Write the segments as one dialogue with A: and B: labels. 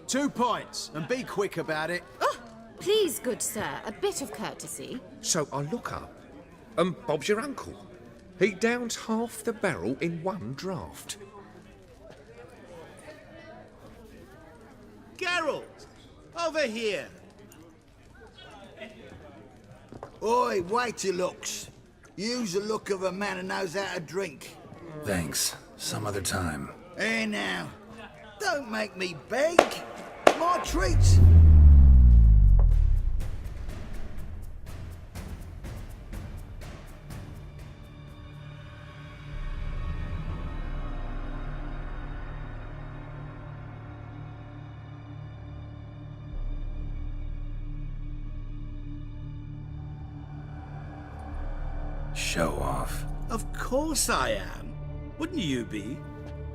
A: 2 points, and be quick about it.
B: Oh, please, good sir, a bit of courtesy.
C: So I look up, and Bob's your uncle. He downs half the barrel in one draught.
D: Geralt! Over here!
E: Oi, wait your looks. Use the look of a man who knows how to drink.
F: Thanks. Some other time.
E: Here now. Don't make me beg. My treats.
F: Show off.
D: Of course I am. Wouldn't you be?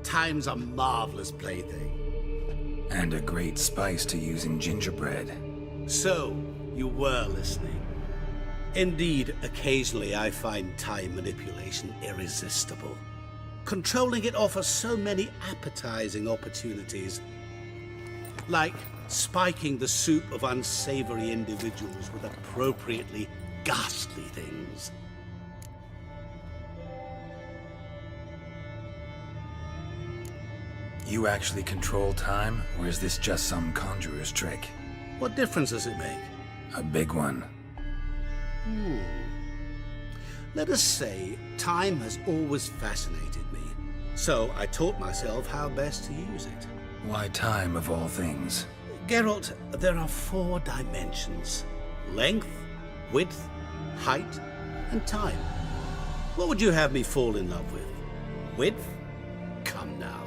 D: Time's a marvelous plaything.
F: And a great spice to use in gingerbread.
D: So, you were listening. Indeed, occasionally I find time manipulation irresistible. Controlling it offers so many appetizing opportunities. Like spiking the soup of unsavory individuals with appropriately ghastly things.
F: You actually control time, or is this just some conjurer's trick?
D: What difference does it make?
F: A big one.
D: Let us say, time has always fascinated me. So I taught myself how best to use it.
F: Why time, of all things?
D: Geralt, there are 4 dimensions. Length, width, height, and time. What would you have me fall in love with? Width? Come now.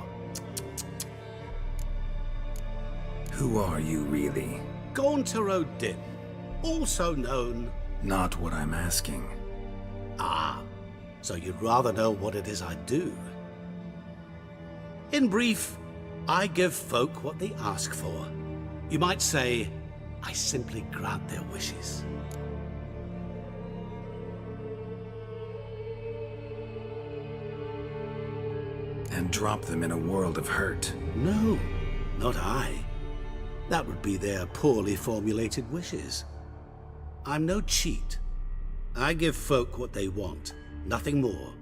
F: Who are you, really?
D: Gaunter O'Dim, also known...
F: Not what I'm asking.
D: Ah, so you'd rather know what it is I do. In brief, I give folk what they ask for. You might say, I simply grant their wishes.
F: And drop them in a world of hurt.
D: No, not I. That would be their poorly formulated wishes. I'm no cheat. I give folk what they want, nothing more.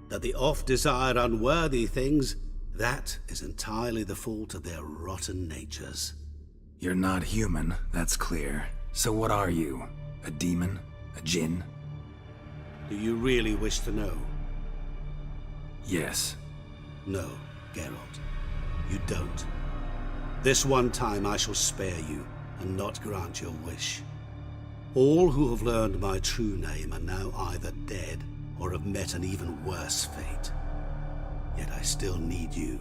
D: That they oft desire unworthy things, that is entirely the fault of their rotten natures.
F: You're not human, that's clear. So what are you? A demon? A djinn?
D: Do you really wish to know?
F: Yes.
D: No, Geralt. You don't. This one time I shall spare you, and not grant your wish. All who have learned my true name are now either dead, or have met an even worse fate. Yet I still need you.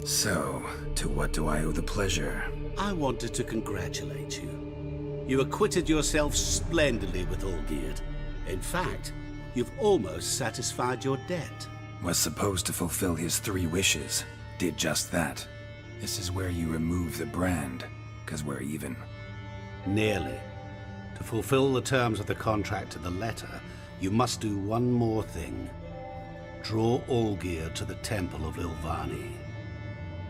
F: So, to what do I owe the pleasure?
D: I wanted to congratulate you. You acquitted yourself splendidly with Olgierd. In fact, you've almost satisfied your debt.
F: Was supposed to fulfill his 3 wishes. Did just that. This is where you remove the brand, 'cause we're even.
D: Nearly. To fulfill the terms of the contract to the letter, you must do one more thing. Draw Olgierd to the Temple of Lilvani.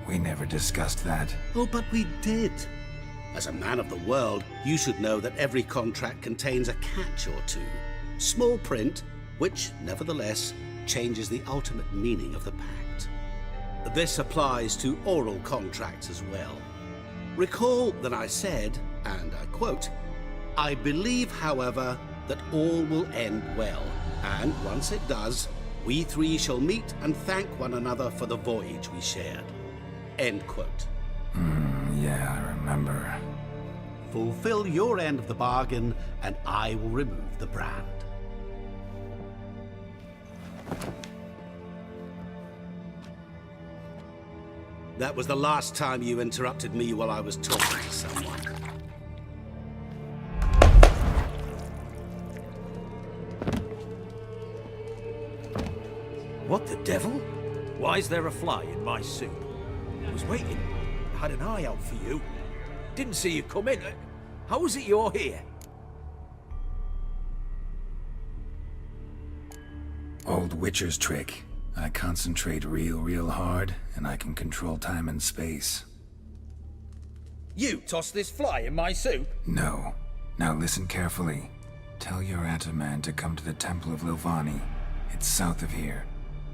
F: We never discussed that.
D: Oh, but we did. As a man of the world, you should know that every contract contains a catch or two. Small print, which, nevertheless, changes the ultimate meaning of the pact. This applies to oral contracts as well. Recall that I said, and I quote, I believe, however, that all will end well, and once it does, we 3 shall meet and thank one another for the voyage we shared. End quote.
F: Yeah, I remember.
D: Fulfill your end of the bargain, and I will remove the brand. That was the last time you interrupted me while I was talking to someone.
G: What the devil? Why is there a fly in my soup? I was waiting. I had an eye out for you. Didn't see you come in. How is it you're here?
F: Old Witcher's trick. I concentrate real hard, and I can control time and space.
H: You tossed this fly in my soup?
F: No. Now listen carefully. Tell your Ataman to come to the Temple of Lilvani. It's south of here.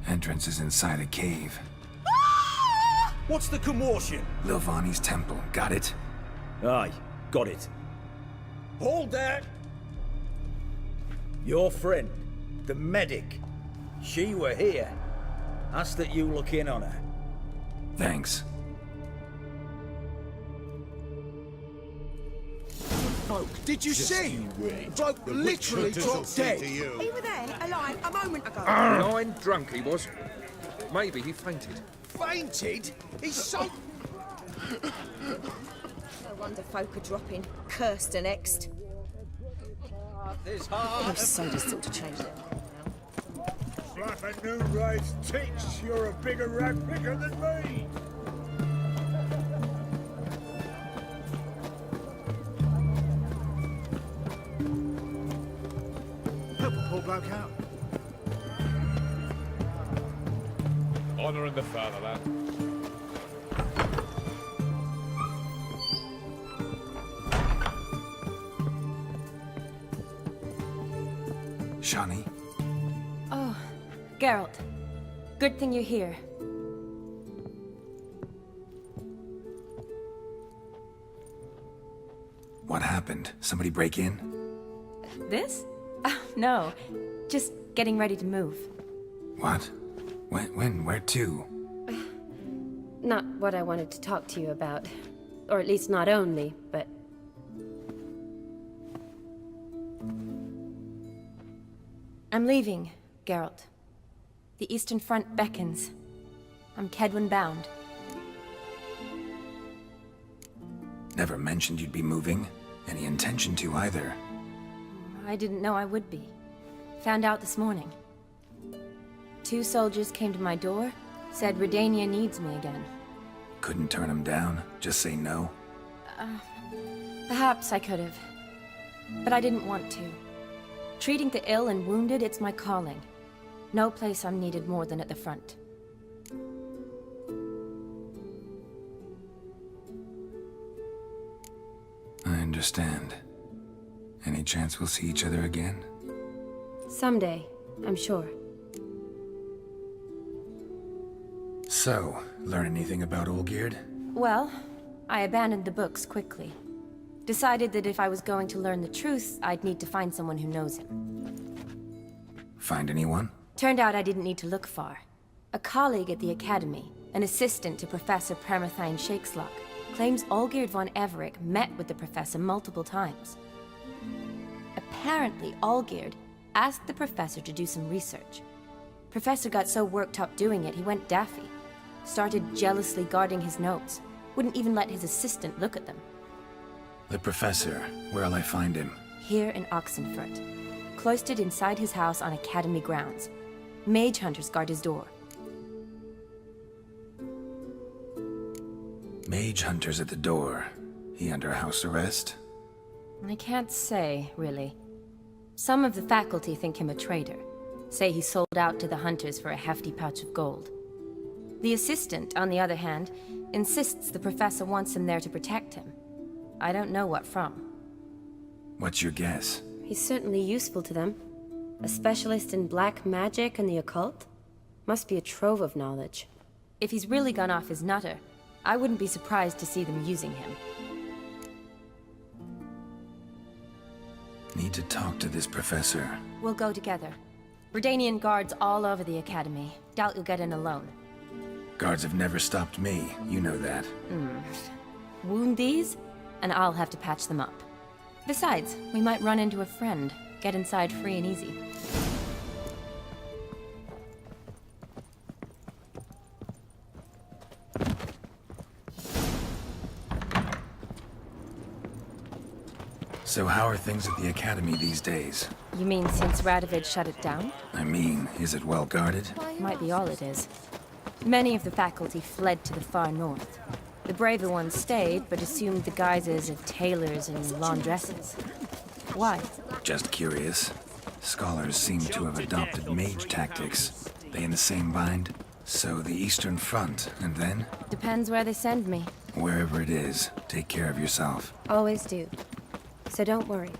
F: Entrance is inside a cave.
G: What's the commotion?
F: Lilvani's temple, got it?
G: Aye, got it.
H: Hold that!
G: Your friend, the medic, she were here. Asked that you look in on her.
F: Thanks.
A: Did you see? The bloke literally dropped dead.
I: He were there, alive, a moment ago.
C: Blind drunk he was. Maybe he fainted.
A: Fainted? He's so...
I: No wonder folk are dropping. Cursed and exed.
H: This heart.
I: I've so still to change their mind now.
J: Slap a new race tits. You're a bigger rat picker than me.
A: Help a poor bloke out.
J: Honouring the fatherland.
F: Shani?
K: Oh, Geralt. Good thing you're here.
F: What happened? Somebody break in?
K: This? No. Just getting ready to move.
F: What? When? Where to?
B: Not what I wanted to talk to you about. Or at least not only, but...
K: I'm leaving, Geralt. The Eastern Front beckons. I'm Kedwin bound.
F: Never mentioned you'd be moving. Any intention to either.
K: I didn't know I would be. Found out this morning. 2 soldiers came to my door, said Redania needs me again.
F: Couldn't turn him down? Just say no?
K: Perhaps I could have. But I didn't want to. Treating the ill and wounded, it's my calling. No place I'm needed more than at the front.
F: I understand. Any chance we'll see each other again?
B: Someday, I'm sure.
F: So, learn anything about Olgierd?
K: Well, I abandoned the books quickly. Decided that if I was going to learn the truth, I'd need to find someone who knows him.
F: Find anyone?
K: Turned out I didn't need to look far. A colleague at the Academy, an assistant to Professor Permathine Shakeslock, claims Olgierd von Everec met with the professor multiple times. Apparently, Olgierd asked the professor to do some research. Professor got so worked up doing it, he went daffy. Started jealously guarding his notes. Wouldn't even let his assistant look at them.
F: The professor. Where'll I find him?
K: Here in Oxenfurt. Cloistered inside his house on Academy grounds. Mage hunters guard his door.
F: Mage hunters at the door. He under house arrest?
K: I can't say, really. Some of the faculty think him a traitor. Say he sold out to the hunters for a hefty pouch of gold. The assistant, on the other hand, insists the professor wants him there to protect him. I don't know what from.
F: What's your guess?
B: He's certainly useful to them. A specialist in black magic and the occult? Must be a trove of knowledge.
K: If he's really gone off his nutter, I wouldn't be surprised to see them using him.
F: Need to talk to this professor.
K: We'll go together. Redanian guards all over the Academy. Doubt you'll get in alone.
F: Guards have never stopped me, you know that.
K: Wound these, and I'll have to patch them up. Besides, we might run into a friend. Get inside free and easy.
F: So how are things at the Academy these days?
K: You mean since Radovid shut it down?
F: I mean, is it well guarded?
K: Might be all it is. Many of the faculty fled to the far north. The braver ones stayed, but assumed the guises of tailors and laundresses. Why?
F: Just curious. Scholars seem to have adopted mage tactics. They in the same bind? So the Eastern Front, and then?
K: Depends where they send me.
F: Wherever it is, take care of yourself.
B: Always do. So don't worry.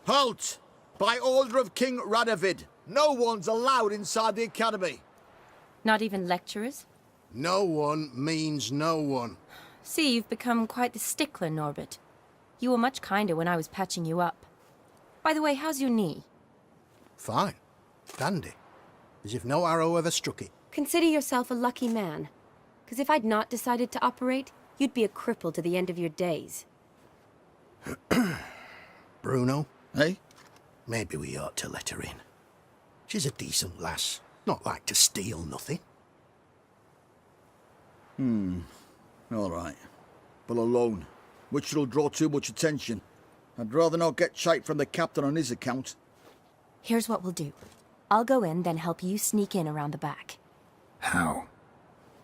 E: Halt! By order of King Radovid, no one's allowed inside the academy.
K: Not even lecturers?
A: No one means no one.
K: See, you've become quite the stickler, Norbert. You were much kinder when I was patching you up. By the way, how's your knee?
A: Fine. Dandy. As if no arrow ever struck it.
B: Consider yourself a lucky man. Because if I'd not decided to operate, you'd be a cripple to the end of your days.
A: Bruno?
E: Eh?
A: Maybe we ought to let her in. She's a decent lass. Not like to steal nothing.
E: All right. But alone, which will draw too much attention. I'd rather not get shite from the captain on his account.
K: Here's what we'll do. I'll go in, then help you sneak in around the back.
F: How?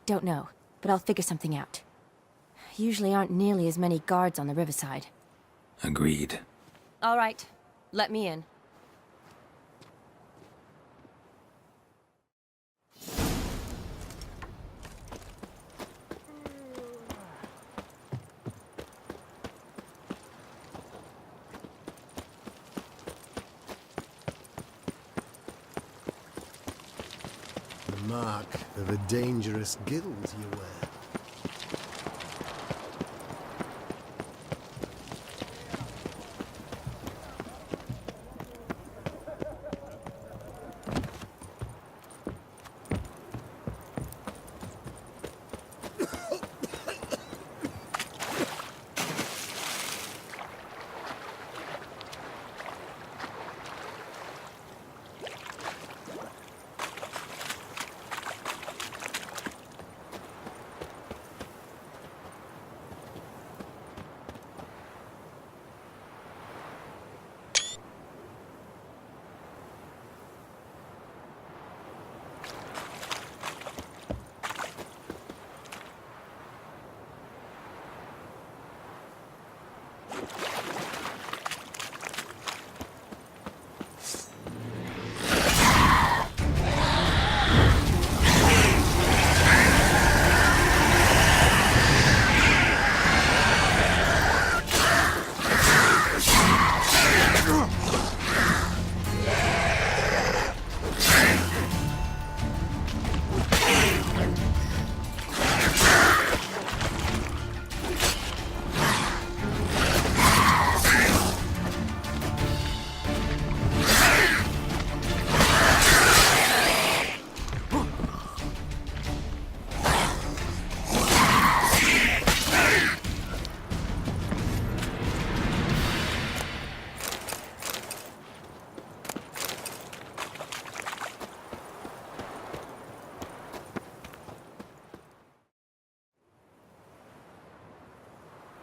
K: Don't know, but I'll figure something out. Usually aren't nearly as many guards on the riverside.
F: Agreed.
K: All right, let me in.
A: The mark of a dangerous guild you wear.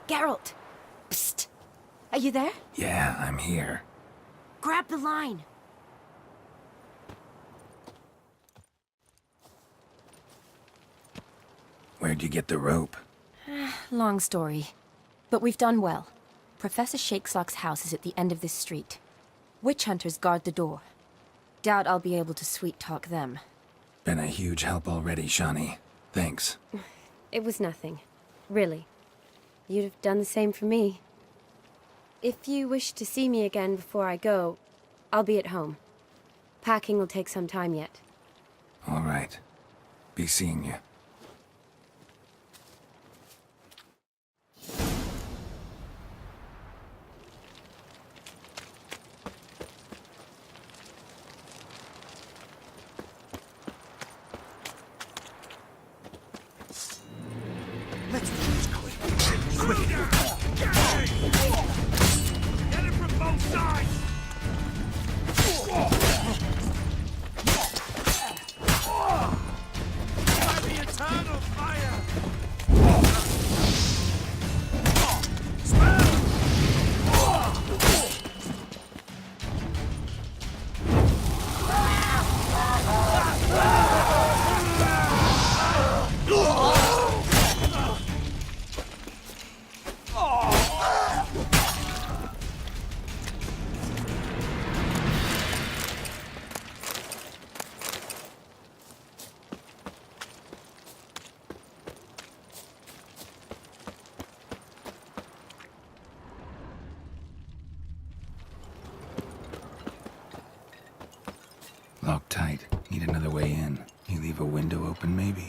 K: Geralt! Psst! Are you there?
F: Yeah, I'm here.
K: Grab the line!
F: Where'd you get the rope?
K: Long story. But we've done well. Professor Shakeslock's house is at the end of this street. Witch hunters guard the door. Doubt I'll be able to sweet-talk them.
F: Been a huge help already, Shani. Thanks.
B: It was nothing. Really. You'd have done the same for me. If you wish to see me again before I go, I'll be at home. Packing will take some time yet.
F: All right. Be seeing you.
A: Let's do this quick.
J: Get it from both sides! Might be a
F: Locked tight. Need another way in. You leave a window open, maybe?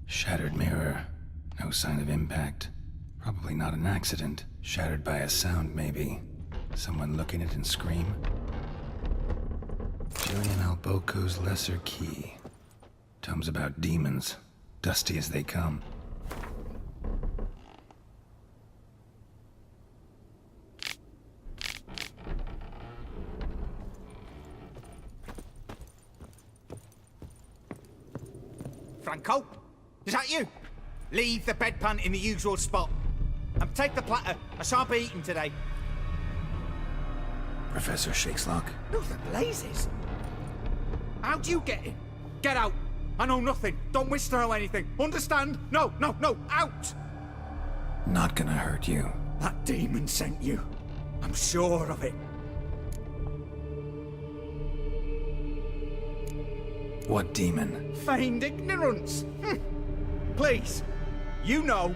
F: Shattered mirror. No sign of impact. Probably not an accident. Shattered by a sound, maybe. Someone look in it and scream. Julian Alboco's Lesser Key. Tomes about demons. Dusty as they come.
H: Franco? Is that you? Leave the bedpan in the usual spot. And take the platter. I shan't be eating today.
F: Professor Shakeslock?
H: No, the blazes. How do you get in? Get out. I know nothing. Don't wish to know anything. Understand? No, no, no. Out!
F: Not gonna hurt you.
H: That demon sent you. I'm sure of it.
F: What demon?
H: Feigned ignorance. Please, you know.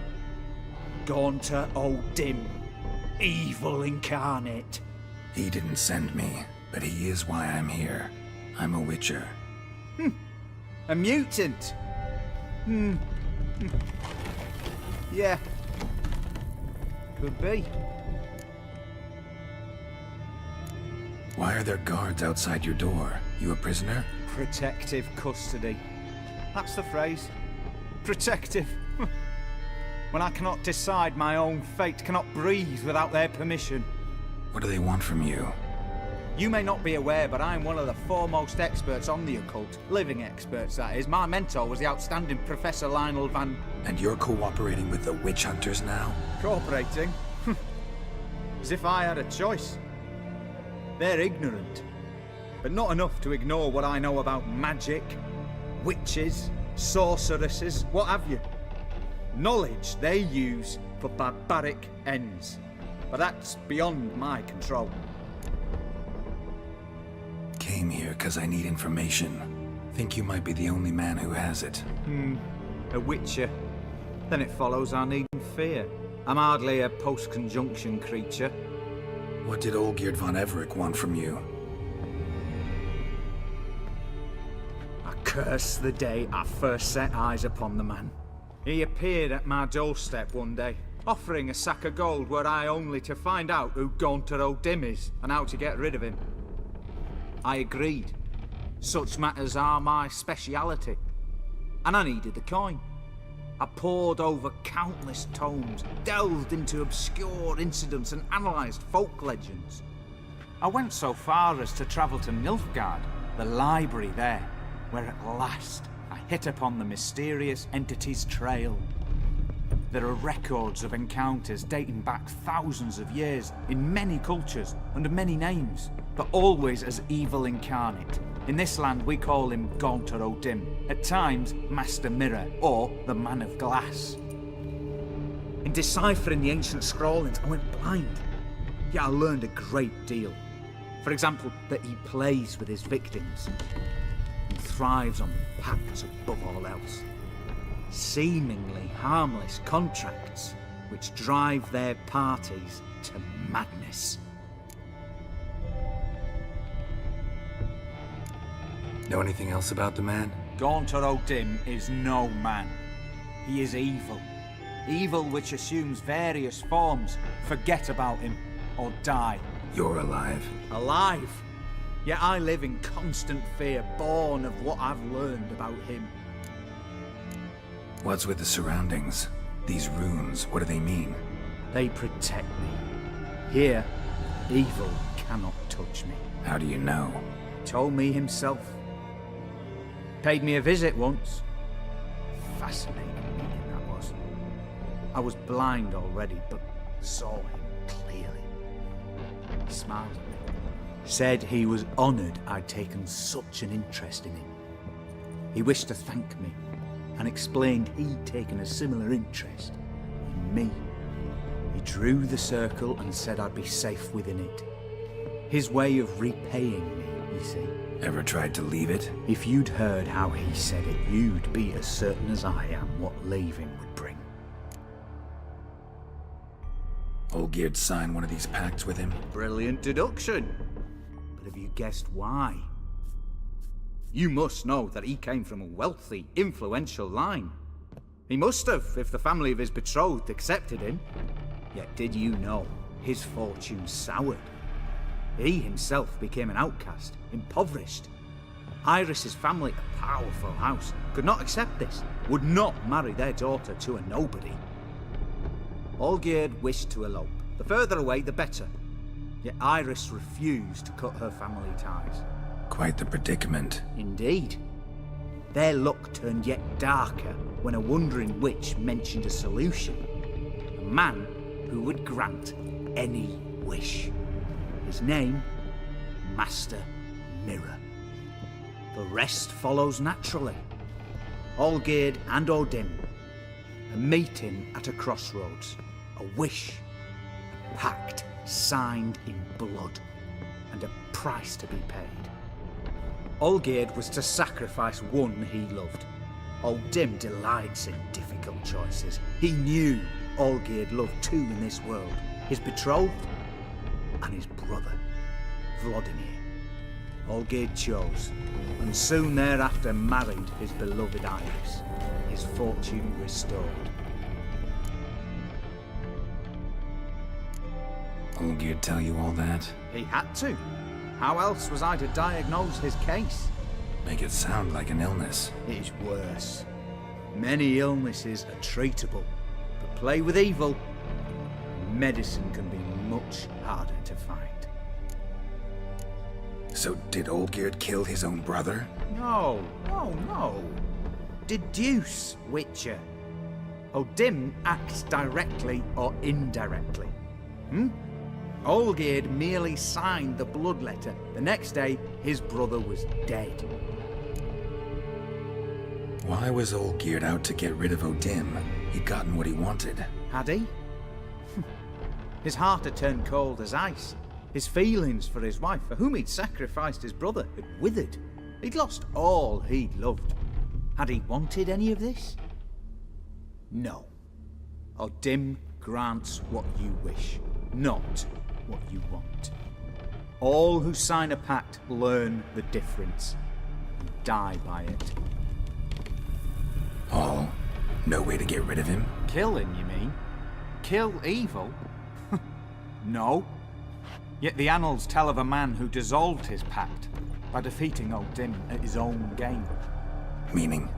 H: Gaunter O'Dim. Evil incarnate.
F: He didn't send me, but he is why I'm here. I'm a Witcher.
H: A mutant. Yeah. Could be.
F: Why are there guards outside your door? You a prisoner?
H: Protective custody. That's the phrase. Protective. When I cannot decide my own fate, cannot breathe without their permission.
F: What do they want from you?
H: You may not be aware, but I'm one of the foremost experts on the occult. Living experts, that is. My mentor was the outstanding Professor Lionel Van...
F: And you're cooperating with the witch hunters now?
H: Cooperating? As if I had a choice. They're ignorant. But not enough to ignore what I know about magic, witches, sorceresses, what have you. Knowledge they use for barbaric ends. But that's beyond my control.
F: Came here because I need information. Think you might be the only man who has it.
H: A witcher. Then it follows I needn't fear. I'm hardly a post-conjunction creature.
F: What did Olgierd von Everec want from you?
H: I curse the day I first set eyes upon the man. He appeared at my doorstep one day, offering a sack of gold were I only to find out who Gaunter O'Dim is and how to get rid of him. I agreed. Such matters are my speciality. And I needed the coin. I pored over countless tomes, delved into obscure incidents and analysed folk legends. I went so far as to travel to Nilfgaard, the library there, where at last I hit upon the mysterious entity's trail. There are records of encounters dating back thousands of years in many cultures under many names, but always as evil incarnate, In this land, we call him Gaunter O'Dim, at times Master Mirror, or the Man of Glass. In deciphering the ancient scrawlings, I went blind. Yet I learned a great deal. For example, that he plays with his victims and thrives on pacts above all else. Seemingly harmless contracts which drive their parties to madness.
F: Know anything else about the man?
H: Gaunter O'Dim is no man. He is evil. Evil which assumes various forms. Forget about him, or die.
F: You're alive.
H: Alive! Yet I live in constant fear, born of what I've learned about him.
F: What's with the surroundings? These runes, what do they mean?
H: They protect me. Here, evil cannot touch me.
F: How do you know?
H: Told me himself. Paid me a visit once. Fascinating meeting that was. I was blind already, but saw him clearly. He smiled at me. Said he was honoured I'd taken such an interest in him. He wished to thank me, and explained he'd taken a similar interest in me. He drew the circle and said I'd be safe within it. His way of repaying me, you see.
F: Ever tried to leave it?
H: If you'd heard how he said it, you'd be as certain as I am what leaving would bring.
F: Olgierd signed one of these pacts with him?
H: Brilliant deduction. But have you guessed why? You must know that he came from a wealthy, influential line. He must have, if the family of his betrothed accepted him. Yet did you know his fortune soured? He himself became an outcast, impoverished. Iris's family, a powerful house, could not accept this, would not marry their daughter to a nobody. Olgierd wished to elope. The further away, the better. Yet Iris refused to cut her family ties.
F: Quite the predicament.
H: Indeed. Their luck turned yet darker when a wandering witch mentioned a solution. A man who would grant any wish. His name, Master Mirror. The rest follows naturally. Olgierd and O'Dim, a meeting at a crossroads, a wish, a pact signed in blood, and a price to be paid. Olgierd was to sacrifice one he loved. O'Dim delights in difficult choices. He knew Olgierd loved two in this world, his betrothed and his brother, Vladimir. Olgierd chose, and soon thereafter married his beloved Iris, his fortune restored.
F: Olgierd tell you all that?
H: He had to. How else was I to diagnose his case?
F: Make it sound like an illness.
H: It is worse. Many illnesses are treatable, but play with evil, medicine can be much harder to find.
F: So did Olgierd kill his own brother?
H: No. Deduce, Witcher. O'Dim acts directly or indirectly. Olgierd merely signed the blood letter. The next day, his brother was dead.
F: Why was Olgierd out to get rid of O'Dim? He'd gotten what he wanted.
H: Had he? His heart had turned cold as ice. His feelings for his wife, for whom he'd sacrificed his brother, had withered. He'd lost all he'd loved. Had he wanted any of this? No. O'Dim grants what you wish, not what you want. All who sign a pact learn the difference and die by it.
F: All? No way to get rid of him?
H: Kill him, you mean? Kill evil? No. Yet the annals tell of a man who dissolved his pact by defeating O'Dim at his own game.
F: Meaning?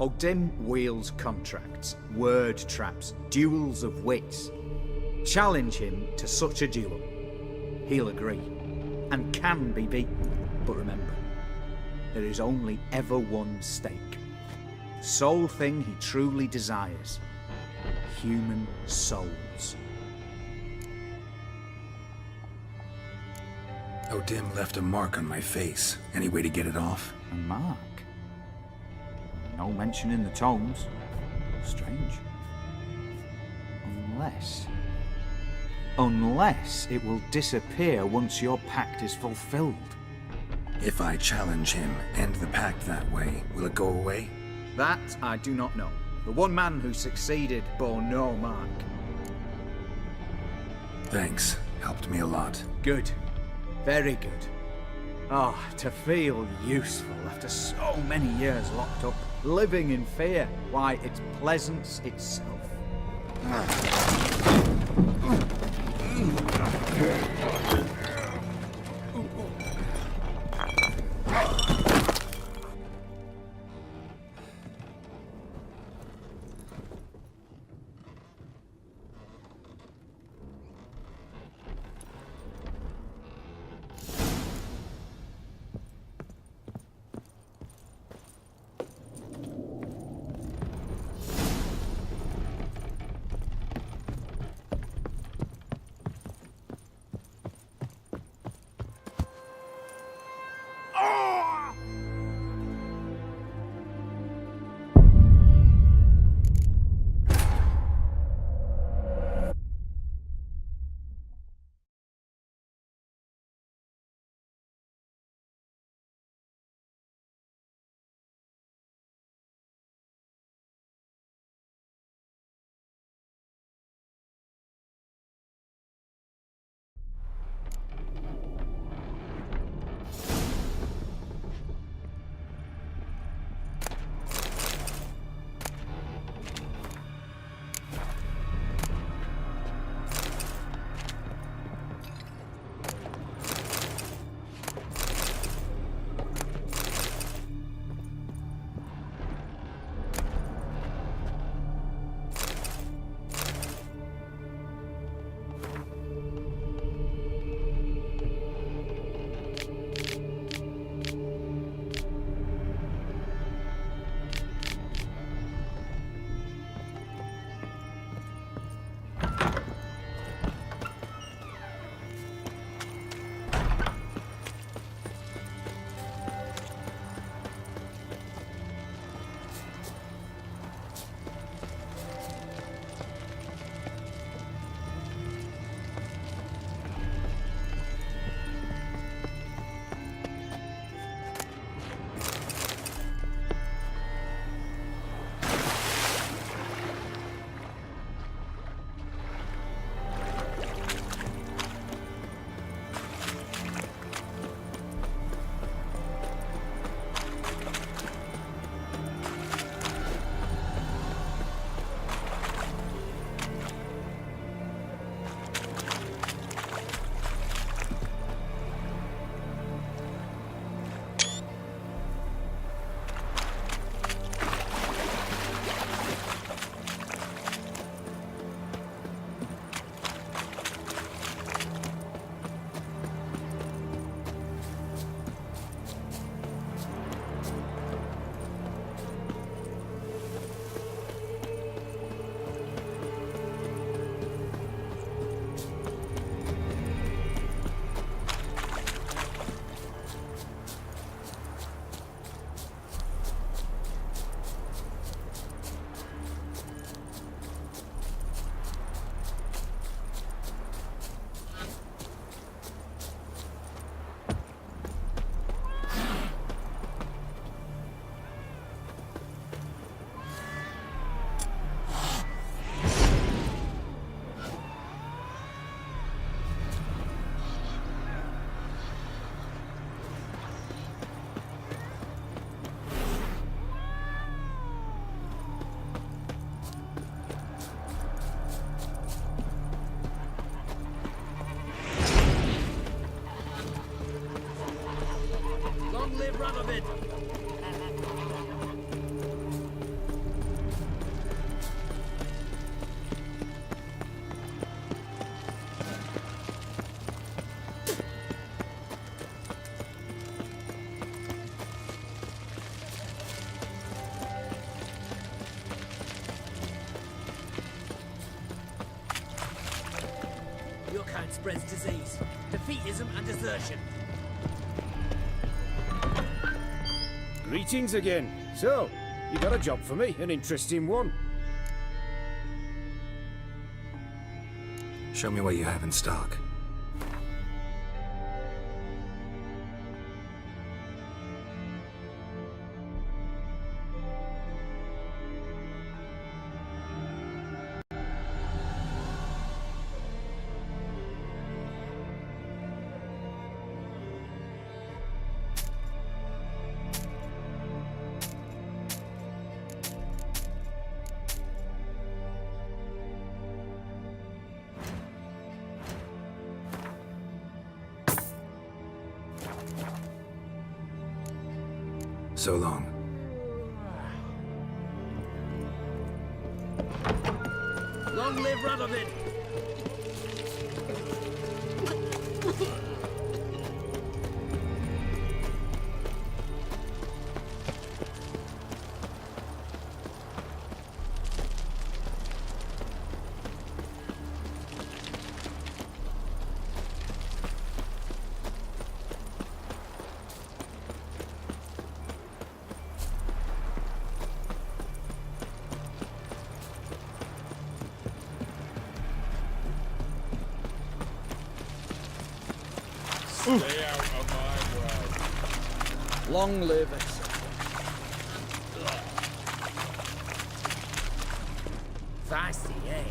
H: O'Dim wields contracts, word traps, duels of wits. Challenge him to such a duel. He'll agree, and can be beaten. But remember, there is only ever one stake. The sole thing he truly desires. Human souls.
F: O'Dim left a mark on my face. Any way to get it off?
H: A mark? No mention in the tomes. Strange. Unless it will disappear once your pact is fulfilled.
F: If I challenge him, end the pact that way, will it go away?
H: That I do not know. The one man who succeeded bore no mark.
F: Thanks. Helped me a lot.
H: Good. Very good. Oh, to feel useful after so many years locked up, living in fear. Why, it's pleasance itself.
L: Your kind spreads disease, defeatism and desertion.
J: Greetings again. So, you got a job for me, an interesting one.
F: Show me what you have in stock. So long.
J: Long live Radovid!
L: Stay out of my way.
E: Long live, etc.
J: Feisty, eh?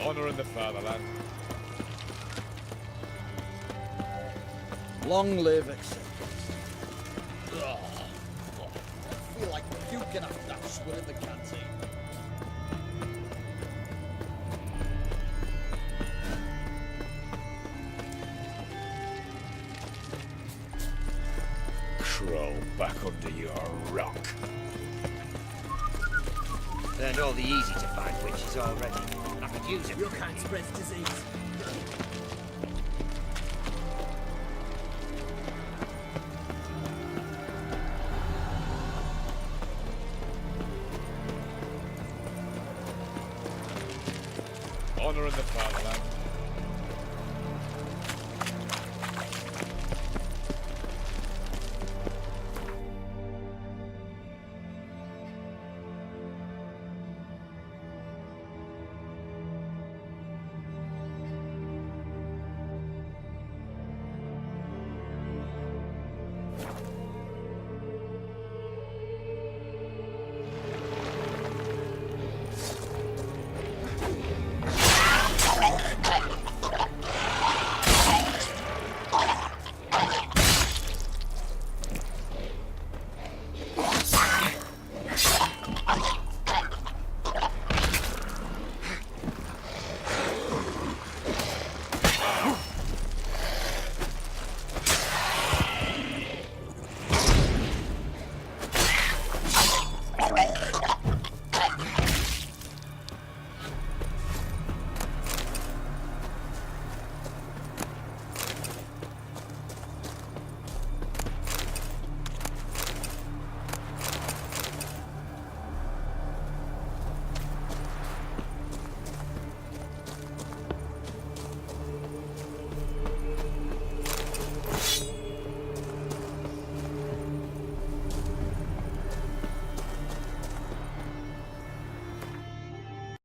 L: Honor in the fatherland.
E: Long live, etc. I feel like puking after that swill in the canteen.
L: Crawl back under your rock.
G: Learned all the easy to find witches already. I could use it.
J: Your kind spreads disease.
L: Honor in the fatherland.